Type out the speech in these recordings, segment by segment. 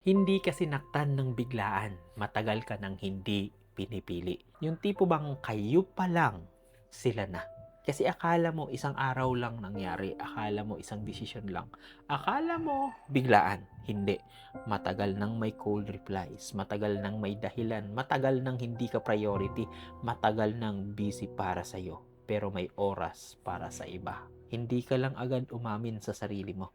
Hindi ka sinaktan ng biglaan, matagal ka nang hindi pinipili. Yung tipo bang kayo pa lang, sila na. Kasi akala mo isang araw lang nangyari, akala mo isang desisyon lang, akala mo biglaan. Hindi. Matagal nang may cold replies, matagal nang may dahilan, matagal nang hindi ka priority, matagal nang busy para sa'yo, pero may oras para sa iba. Hindi ka lang agad umamin sa sarili mo.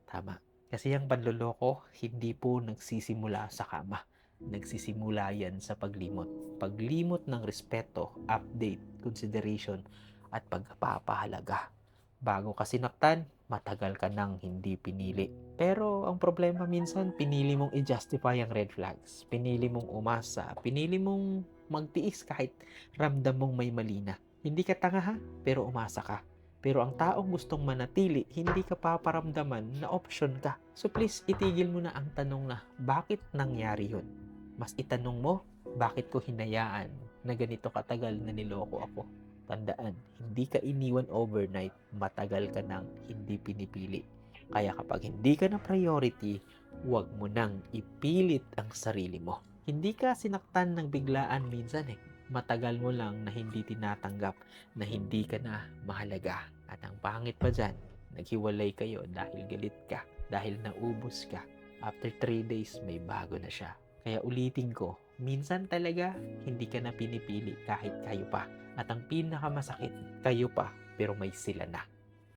Tama. Kasi ang panloloko, hindi po nagsisimula sa kama. Nagsisimula yan sa paglimot. Paglimot ng respeto, update, consideration, at pagpapahalaga. Bago ka sinaktan, matagal ka nang hindi pinili. Pero ang problema minsan, pinili mong i-justify ang red flags. Pinili mong umasa. Pinili mong magtiis kahit ramdam mong may mali na. Hindi ka tanga ha, pero umasa ka. Pero ang taong gustong manatili, hindi ka paparamdaman na option ka. So please, itigil mo na ang tanong na, bakit nangyari yun? Mas itanong mo, bakit ko hinayaan na ganito katagal na niloko ako? Tandaan, hindi ka iniwan overnight, matagal ka nang hindi pinipili. Kaya kapag hindi ka na priority, huwag mo nang ipilit ang sarili mo. Hindi ka sinaktan ng biglaan minsan matagal mo lang na hindi tinatanggap na hindi ka na mahalaga. At ang pangit pa dyan, naghiwalay kayo dahil galit ka, dahil naubos ka. After 3 days, may bago na siya. Kaya ulitin ko, minsan talaga hindi ka na pinipili kahit kayo pa. At ang pinakamasakit, kayo pa, pero may sila na.